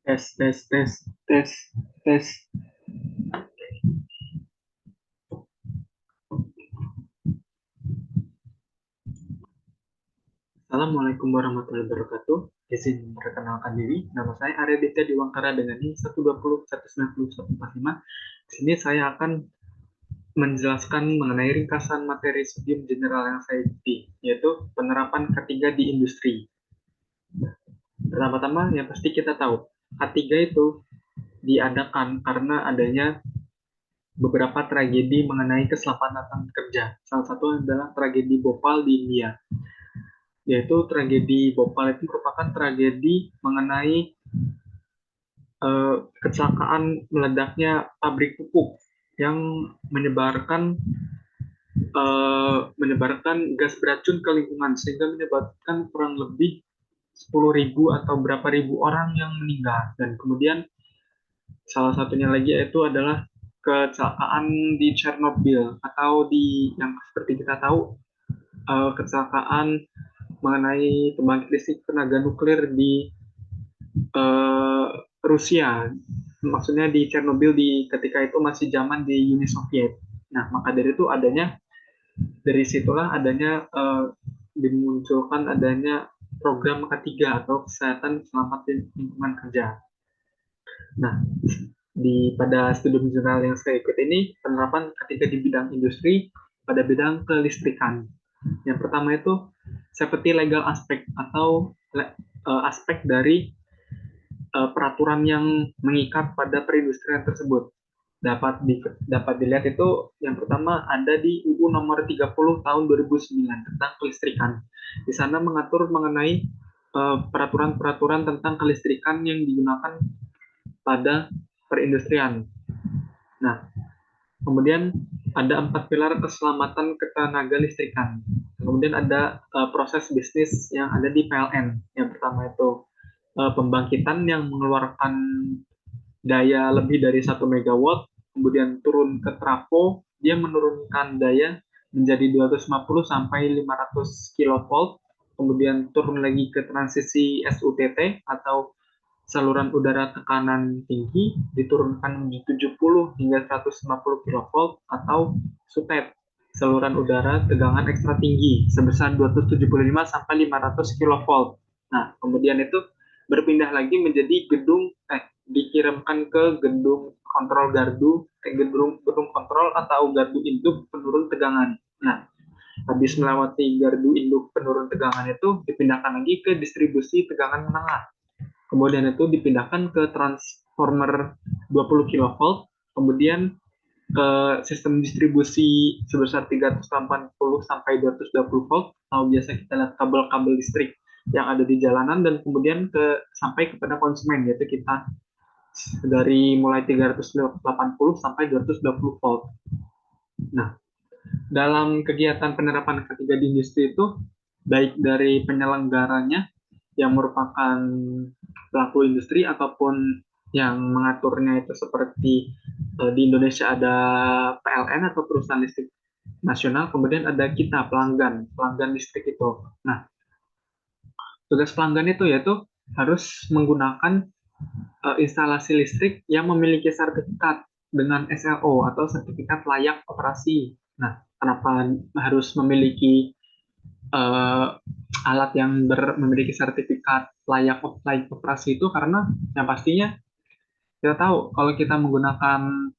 Tes, tes, tes, tes, tes. Assalamualaikum warahmatullahi wabarakatuh. Izin memperkenalkan diri, nama saya Arya Ditya Diwangkara dengan NIM 120 190 145. Di sini saya akan menjelaskan mengenai ringkasan materi studium general yang saya ikuti, yaitu penerapan K3 di industri. Pertama-tama yang pasti kita tahu, K3 itu diadakan karena adanya beberapa tragedi mengenai keselamatan kerja. Salah satu adalah tragedi Bhopal di India, yaitu tragedi Bhopal itu merupakan tragedi mengenai kecelakaan meledaknya pabrik pupuk yang menyebarkan gas beracun ke lingkungan sehingga menyebabkan kurang lebih 10.000 atau berapa ribu orang yang meninggal. Dan kemudian salah satunya lagi yaitu adalah kecelakaan di Chernobyl atau di yang seperti kita tahu, kecelakaan mengenai pembangkit listrik tenaga nuklir di eh, Rusia, maksudnya di Chernobyl di ketika itu masih zaman di Uni Soviet. Nah, maka dari itu dari situlah adanya dimunculkan adanya program ketiga atau kesehatan keselamatan lingkungan kerja. Nah, pada studi jurnal yang saya ikut ini penerapan ketiga di bidang industri pada bidang kelistrikan. Yang pertama itu safety legal aspek atau aspek dari peraturan yang mengikat pada perindustrian tersebut. Dapat dilihat itu yang pertama ada di UU nomor 30 tahun 2009 tentang kelistrikan. Di sana mengatur mengenai peraturan-peraturan tentang kelistrikan yang digunakan pada perindustrian. Nah, kemudian ada 4 pilar keselamatan ketenaga listrikan. Kemudian ada proses bisnis yang ada di PLN. Yang pertama itu pembangkitan yang mengeluarkan daya lebih dari 1 megawatt, kemudian turun ke trafo, dia menurunkan daya menjadi 250 sampai 500 kilovolt, kemudian turun lagi ke transisi SUTT atau saluran udara tekanan tinggi, diturunkan menjadi 70 hingga 150 kilovolt atau SUTEP, saluran udara tegangan ekstra tinggi sebesar 275 sampai 500 kilovolt. Nah, kemudian itu berpindah lagi menjadi dikirimkan ke gedung kontrol gardu, gedung kontrol atau gardu induk penurun tegangan. Nah, habis melewati gardu induk penurun tegangan itu dipindahkan lagi ke distribusi tegangan menengah. Kemudian itu dipindahkan ke transformer 20 kilovolt, kemudian ke sistem distribusi sebesar 380 sampai 220 volt atau biasa kita lihat kabel-kabel listrik yang ada di jalanan, dan kemudian sampai kepada konsumen, yaitu kita dari mulai 380 sampai 220 volt. Nah, dalam kegiatan penerapan ketiga di industri itu, baik dari penyelenggaranya yang merupakan pelaku industri ataupun yang mengaturnya itu seperti di Indonesia ada PLN atau perusahaan listrik nasional, kemudian ada kita pelanggan listrik itu. Nah, tugas pelanggan itu yaitu harus menggunakan instalasi listrik yang memiliki sertifikat dengan SLO atau sertifikat layak operasi. Nah, kenapa harus memiliki alat yang memiliki sertifikat layak operasi itu? Karena yang pastinya kita tahu kalau kita menggunakan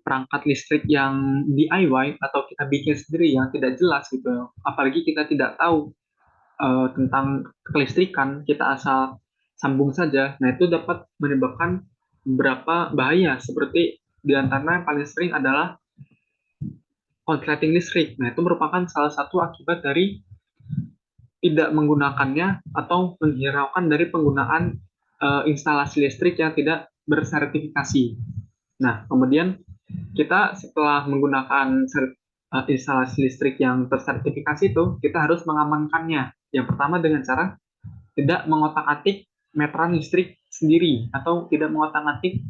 perangkat listrik yang DIY atau kita bikin sendiri yang tidak jelas gitu, apalagi kita tidak tahu tentang kelistrikan, kita asal sambung saja. Nah, itu dapat menyebabkan beberapa bahaya, seperti diantaranya yang paling sering adalah korsleting listrik. Nah, itu merupakan salah satu akibat dari tidak menggunakannya atau menghiraukan dari penggunaan instalasi listrik yang tidak bersertifikasi. Nah, kemudian kita setelah menggunakan instalasi listrik yang tersertifikasi itu, kita harus mengamankannya. Yang pertama dengan cara tidak mengotak-atik meteran listrik sendiri atau tidak mengotak-atik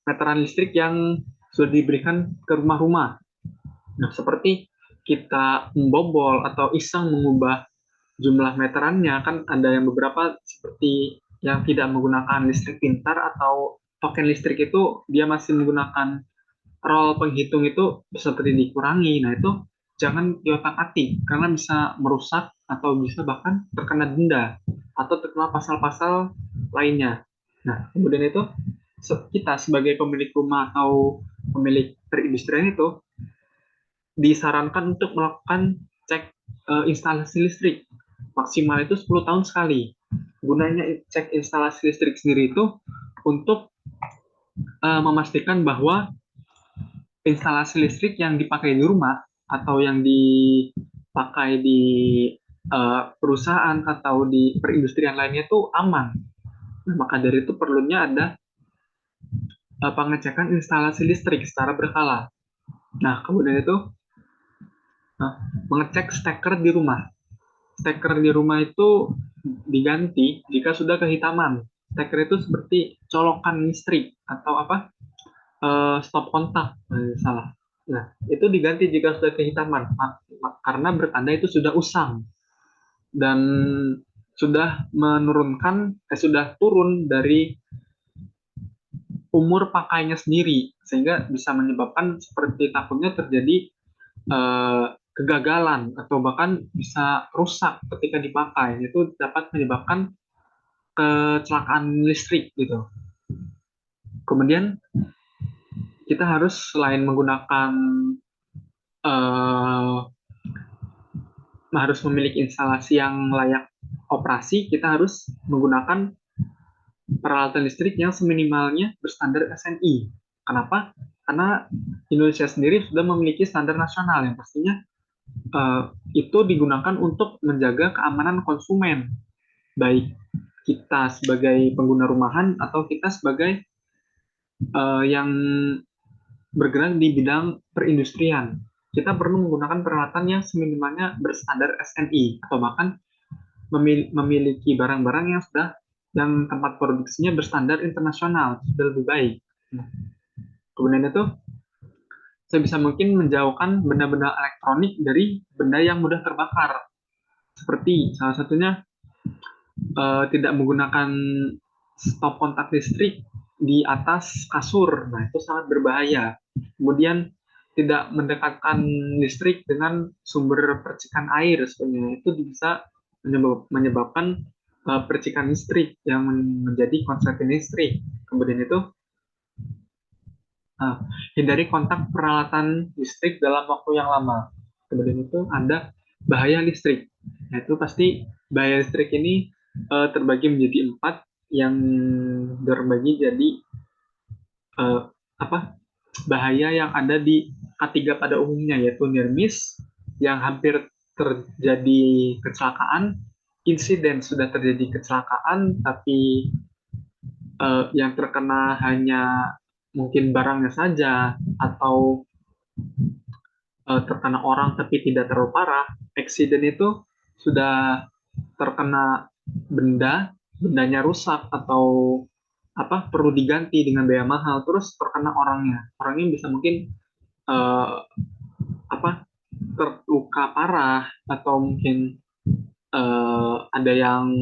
meteran listrik yang sudah diberikan ke rumah-rumah. Nah, seperti kita membobol atau iseng mengubah jumlah meterannya, kan ada yang beberapa seperti yang tidak menggunakan listrik pintar atau token listrik itu dia masih menggunakan roll penghitung itu seperti dikurangi. Nah, itu jangan diotak-atik karena bisa merusak atau bisa bahkan terkena denda atau terkena pasal-pasal lainnya. Nah, kemudian itu kita sebagai pemilik rumah atau pemilik perindustrian itu disarankan untuk melakukan cek instalasi listrik maksimal itu 10 tahun sekali. Gunanya cek instalasi listrik sendiri itu untuk memastikan bahwa instalasi listrik yang dipakai di rumah atau yang dipakai di perusahaan atau di perindustrian lainnya itu aman. Nah, maka dari itu perlunya ada pengecekan instalasi listrik secara berkala. Nah, kemudian itu mengecek steker di rumah. Steker di rumah itu diganti jika sudah kehitaman. Steker itu seperti colokan listrik atau apa? Stop kontak, salah. Nah, itu diganti jika sudah kehitaman, karena bertanda itu sudah usang dan sudah sudah turun dari umur pakainya sendiri, sehingga bisa menyebabkan seperti takutnya terjadi kegagalan atau bahkan bisa rusak ketika dipakai. Itu dapat menyebabkan kecelakaan listrik gitu. Kemudian kita harus selain menggunakan uh, harus memiliki instalasi yang layak operasi, kita harus menggunakan peralatan listrik yang seminimalnya berstandar SNI. Kenapa? Karena Indonesia sendiri sudah memiliki standar nasional yang pastinya itu digunakan untuk menjaga keamanan konsumen, baik kita sebagai pengguna rumahan atau kita sebagai yang bergerak di bidang perindustrian. Kita perlu menggunakan peralatan yang seminimalnya berstandar SNI atau bahkan memiliki barang-barang yang sudah yang tempat produksinya berstandar internasional sudah lebih baik. Nah, kemudian itu saya bisa mungkin menjauhkan benda-benda elektronik dari benda yang mudah terbakar. Seperti salah satunya tidak menggunakan stop kontak listrik di atas kasur. Nah, itu sangat berbahaya. Kemudian tidak mendekatkan listrik dengan sumber percikan air sebenarnya itu bisa menyebabkan percikan listrik yang menjadi konsleting listrik. Kemudian itu hindari kontak peralatan listrik dalam waktu yang lama. Kemudian itu ada bahaya listrik. Nah, itu pasti bahaya listrik ini terbagi menjadi 4 yang terbagi jadi uh, apa bahaya yang ada di K3 pada umumnya, yaitu near miss yang hampir terjadi kecelakaan, insiden sudah terjadi kecelakaan tapi yang terkena hanya mungkin barangnya saja atau terkena orang tapi tidak terlalu parah. Accident itu sudah terkena bendanya rusak atau apa perlu diganti dengan biaya mahal, terus terkena orangnya bisa mungkin uh, apa terluka parah atau mungkin ada yang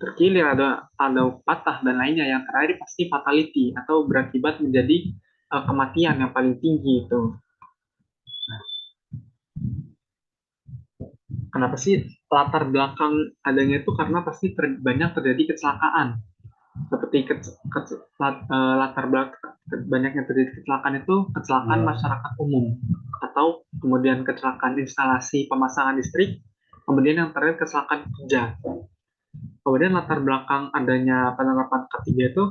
terkilir, ada patah dan lainnya. Yang terakhir pasti fatality atau berakibat menjadi kematian yang paling tinggi itu. Kenapa sih latar belakang adanya itu karena pasti banyak terjadi kecelakaan seperti latar belakang banyak yang terjadi kecelakaan itu kecelakaan masyarakat umum atau kemudian kecelakaan instalasi pemasangan listrik, kemudian yang terakhir kecelakaan kerja. Kemudian latar belakang adanya penerapan K3 itu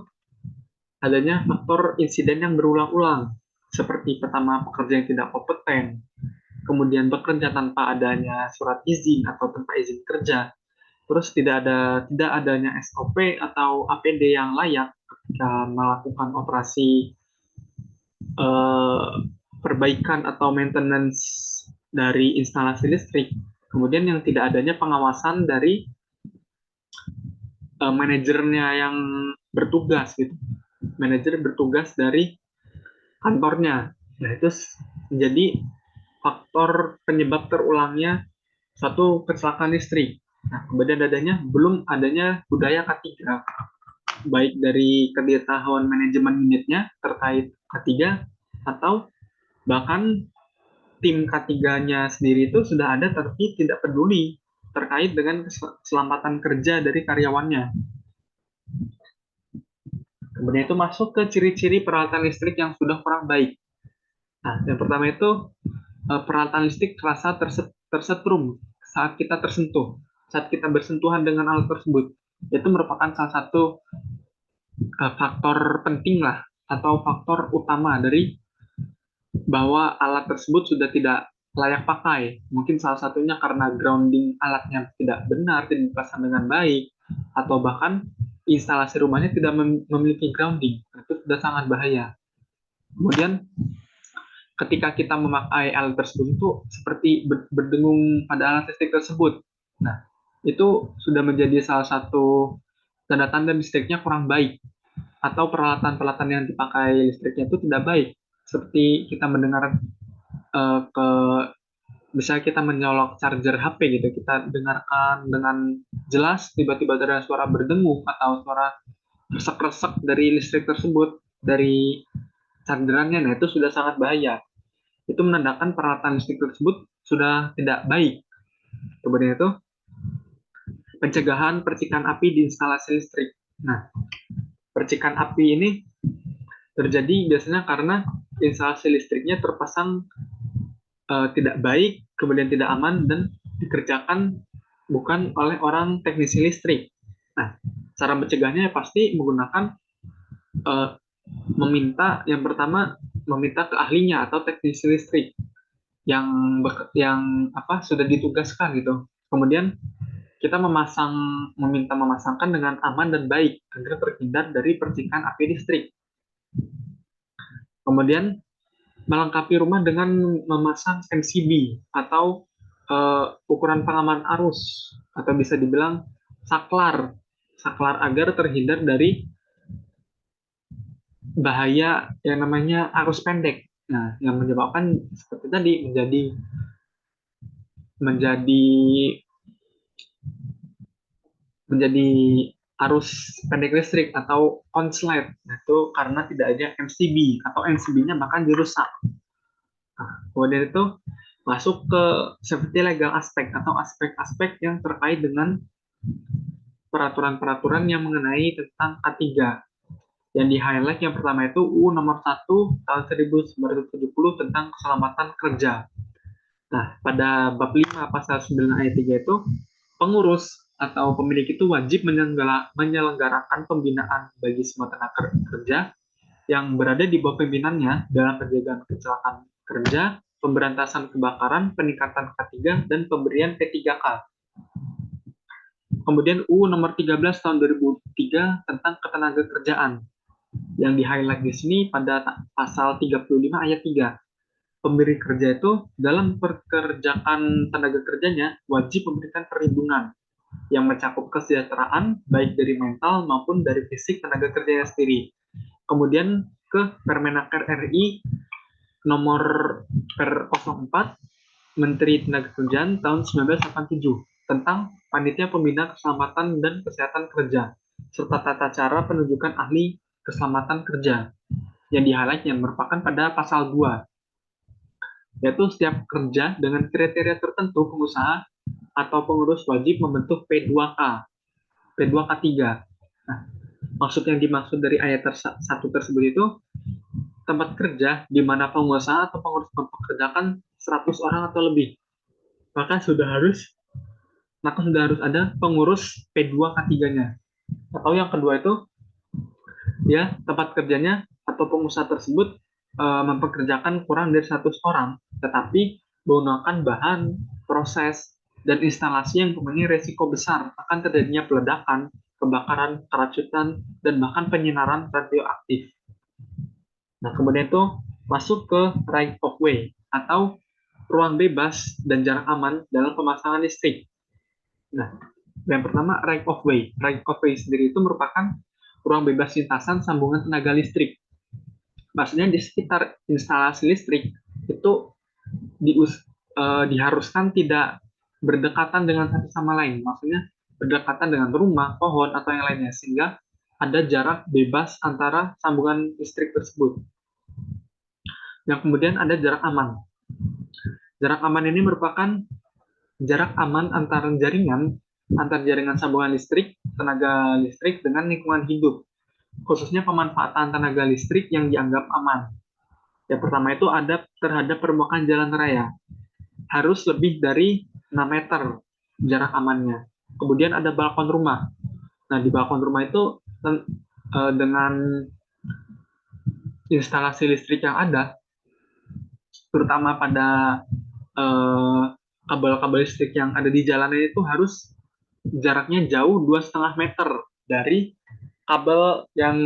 adanya faktor insiden yang berulang-ulang seperti pertama pekerja yang tidak kompeten, kemudian bekerja tanpa adanya surat izin atau tanpa izin kerja, terus tidak adanya SOP atau APD yang layak ketika melakukan operasi eh, perbaikan atau maintenance dari instalasi listrik. Kemudian yang tidak adanya pengawasan dari manajernya yang bertugas gitu. Manajer bertugas dari kantornya. Nah, itu menjadi faktor penyebab terulangnya suatu kecelakaan listrik. Nah, kemudian belum adanya budaya K3, baik dari ketidaktahuan manajemen unitnya terkait K3 atau bahkan tim K3-nya sendiri itu sudah ada tapi tidak peduli terkait dengan keselamatan kerja dari karyawannya. Kemudian itu masuk ke ciri-ciri peralatan listrik yang sudah kurang baik. Nah, yang pertama itu peralatan listrik terasa tersetrum saat kita tersentuh, saat kita bersentuhan dengan alat tersebut. Itu merupakan salah satu faktor penting lah atau faktor utama dari bahwa alat tersebut sudah tidak layak pakai. Mungkin salah satunya karena grounding alatnya tidak benar, tidak dipasang dengan baik, atau bahkan instalasi rumahnya tidak memiliki grounding. Itu sudah sangat bahaya. Kemudian ketika kita memakai alat tersebut itu seperti berdengung pada alat listrik tersebut. Nah, itu sudah menjadi salah satu tanda-tanda listriknya kurang baik atau peralatan-peralatan yang dipakai listriknya itu tidak baik. Seperti kita mendengar ke misalnya kita menyolok charger HP gitu, kita dengarkan dengan jelas tiba-tiba ada suara berdengung atau suara resek-resek dari listrik tersebut dari chargerannya, nah itu sudah sangat bahaya. Itu menandakan peralatan listrik tersebut sudah tidak baik. Kemudian itu pencegahan percikan api di instalasi listrik. Nah, percikan api ini terjadi biasanya karena instalasi listriknya terpasang tidak baik, kemudian tidak aman, dan dikerjakan bukan oleh orang teknisi listrik. Nah, cara mencegahnya pasti menggunakan uh, yang pertama meminta ke ahlinya atau teknisi listrik yang sudah ditugaskan gitu. Kemudian kita meminta memasangkan dengan aman dan baik agar terhindar dari percikan api listrik. Kemudian melengkapi rumah dengan memasang MCB atau ukuran pengaman arus atau bisa dibilang saklar agar terhindar dari bahaya yang namanya arus pendek. Nah, yang menyebabkan seperti tadi menjadi menjadi arus pendek listrik atau konslet. Nah, itu karena tidak ada MCB atau MCB-nya bahkan dirusak. Nah, kemudian itu masuk ke safety legal aspek atau aspek-aspek yang terkait dengan peraturan-peraturan yang mengenai tentang K3. Yang di-highlight yang pertama itu UU nomor 1 tahun 1970 tentang keselamatan kerja. Nah, pada bab 5 pasal 9 ayat 3 itu pengurus atau pemilik itu wajib menyelenggarakan pembinaan bagi semua tenaga kerja yang berada di bawah pimpinannya dalam pencegahan kecelakaan kerja, pemberantasan kebakaran, peningkatan K3, dan pemberian P3K. Kemudian UU nomor 13 tahun 2003 tentang ketenaga kerjaan. Yang di-highlight di sini pada pasal 35 ayat 3. Pemberi kerja itu dalam pekerjaan tenaga kerjanya wajib memberikan perlindungan yang mencakup kesejahteraan baik dari mental maupun dari fisik tenaga kerjanya sendiri. Kemudian ke Permenaker RI nomor per 04 Menteri Tenagakerjaan tahun 1987 tentang panitia pembina keselamatan dan kesehatan kerja serta tata cara penunjukan ahli keselamatan kerja yang di-highlight yang merupakan pada pasal 2, yaitu setiap kerja dengan kriteria tertentu pengusaha atau pengurus wajib membentuk P2K, P2K3. Nah, maksud yang dimaksud dari ayat 1 tersebut itu tempat kerja di mana pengusaha atau pengurus mempekerjakan 100 orang atau lebih. Maka sudah harus ada pengurus P2K3-nya. Atau yang kedua itu ya tempat kerjanya atau pengusaha tersebut mempekerjakan kurang dari 100 orang, tetapi menggunakan bahan, proses, dan instalasi yang mempunyai resiko besar akan terjadinya peledakan, kebakaran, keracunan, dan bahkan penyinaran radioaktif. Nah, kemudian itu masuk ke right of way atau ruang bebas dan jarak aman dalam pemasangan listrik. Nah, yang pertama right of way. Right of way sendiri itu merupakan ruang bebas lintasan sambungan tenaga listrik. Maksudnya di sekitar instalasi listrik itu diharuskan tidak berdekatan dengan satu sama lain. Maksudnya berdekatan dengan rumah, pohon, atau yang lainnya, sehingga ada jarak bebas antara sambungan listrik tersebut. Yang kemudian ada jarak aman. Jarak aman ini merupakan jarak aman antar jaringan sambungan listrik, tenaga listrik dengan lingkungan hidup, khususnya pemanfaatan tenaga listrik yang dianggap aman. Yang pertama itu ada terhadap permukaan jalan raya. Harus lebih dari 6 meter jarak amannya. Kemudian ada balkon rumah. Nah, di balkon rumah itu dengan instalasi listrik yang ada, terutama pada kabel-kabel listrik yang ada di jalanan itu harus jaraknya jauh 2,5 meter dari kabel yang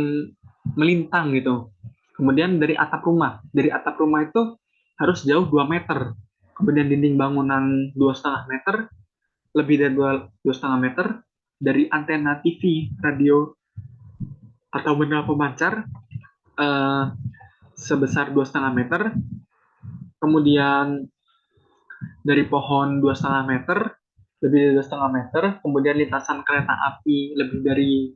melintang gitu. Kemudian dari atap rumah itu harus jauh 2 meter. Kemudian dinding bangunan 2,5 meter, lebih dari 2,5 meter dari antena TV, radio, atau benda pemancar eh, sebesar 2,5 meter. Kemudian dari pohon 2,5 meter, lebih dari 2,5 meter. Kemudian lintasan kereta api lebih dari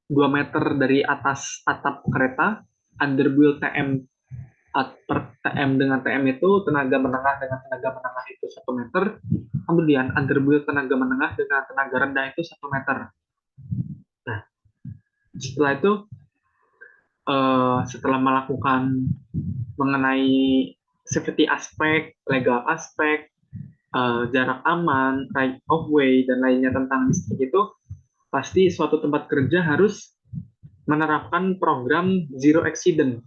2 meter dari atas atap kereta. Underbuild TM per TM dengan TM itu tenaga menengah dengan tenaga menengah itu 1 meter. Kemudian underbuild tenaga menengah dengan tenaga rendah itu 1 meter. Nah, setelah itu setelah melakukan mengenai safety aspek, legal aspek, jarak aman, right of way, dan lainnya tentang listrik itu, pasti suatu tempat kerja harus menerapkan program zero accident.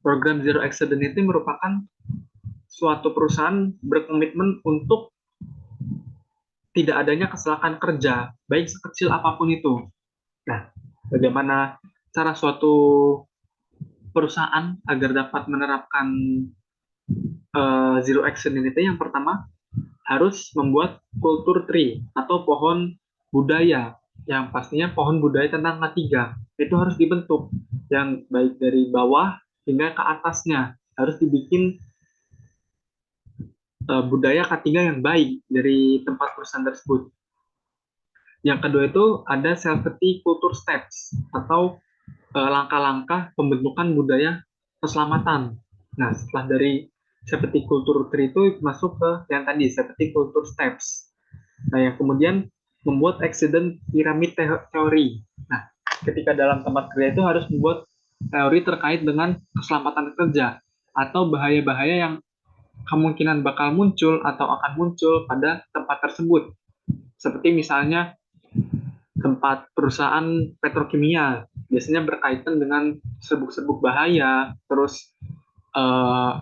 Program zero accident itu merupakan suatu perusahaan berkomitmen untuk tidak adanya kecelakaan kerja, baik sekecil apapun itu. Nah, bagaimana cara suatu perusahaan agar dapat menerapkan zero accident itu? Yang pertama, harus membuat kultur tree atau pohon budaya, yang pastinya pohon budaya tentang K3 itu harus dibentuk, yang baik dari bawah hingga ke atasnya harus dibikin budaya K3 yang baik dari tempat perusahaan tersebut. Yang kedua itu ada safety culture steps atau langkah-langkah pembentukan budaya keselamatan. Nah, setelah dari safety culture tree itu masuk ke yang tadi safety culture steps. Nah, yang kemudian membuat accident pyramid teori. Nah, ketika dalam tempat kerja itu harus membuat teori terkait dengan keselamatan kerja atau bahaya-bahaya yang kemungkinan bakal muncul atau akan muncul pada tempat tersebut. Seperti misalnya tempat perusahaan petrokimia, biasanya berkaitan dengan serbuk-serbuk bahaya, terus eh,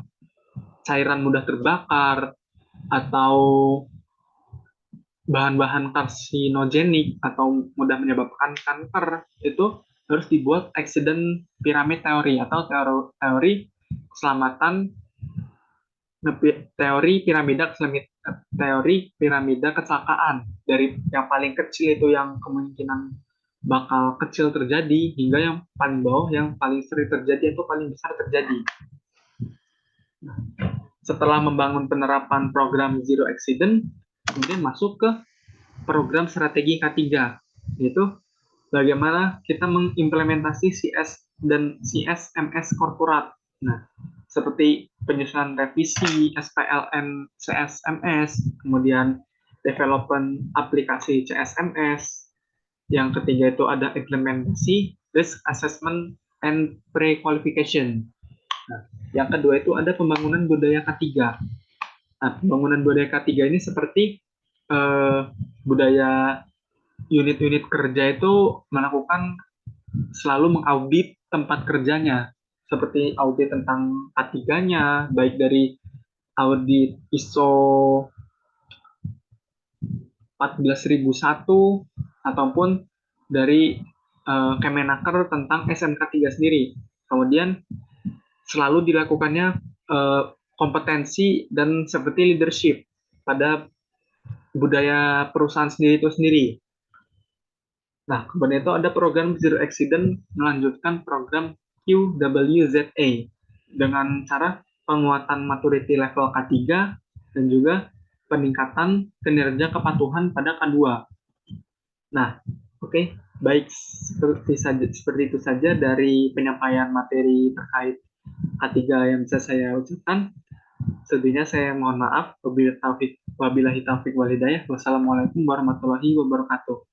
cairan mudah terbakar, atau bahan-bahan karsinogenik atau mudah menyebabkan kanker, itu harus dibuat accident pyramid teori atau teori keselamatan, teori piramida kecelakaan, dari yang paling kecil itu yang kemungkinan bakal kecil terjadi hingga yang paling bawah yang paling sering terjadi atau paling besar terjadi. Setelah membangun penerapan program zero accident, kemudian masuk ke program strategi K3, yaitu bagaimana kita mengimplementasi CS dan CSMS korporat. Nah, seperti penyusunan revisi SPLN CSMS, kemudian development aplikasi CSMS. Yang ketiga itu ada implementasi risk assessment and pre-qualification. Nah, yang kedua itu ada pembangunan budaya K3. Nah, pembangunan budaya K3 ini seperti budaya unit-unit kerja itu melakukan selalu mengaudit tempat kerjanya, seperti audit tentang K3-nya, baik dari audit ISO 14001 ataupun dari Kemenaker tentang SMK 3 sendiri. Kemudian selalu dilakukannya kompetensi dan seperti leadership pada budaya perusahaan sendiri itu sendiri. Nah, kemudian itu ada program Zero Accident melanjutkan program QWZA dengan cara penguatan maturity level K3 dan juga peningkatan kinerja kepatuhan pada K2. Nah, oke, baik, seperti itu saja dari penyampaian materi terkait K3 yang bisa saya ucapkan. Sebelumnya saya mohon maaf. Wabillahi taufik walhidayah. Wassalamualaikum warahmatullahi wabarakatuh.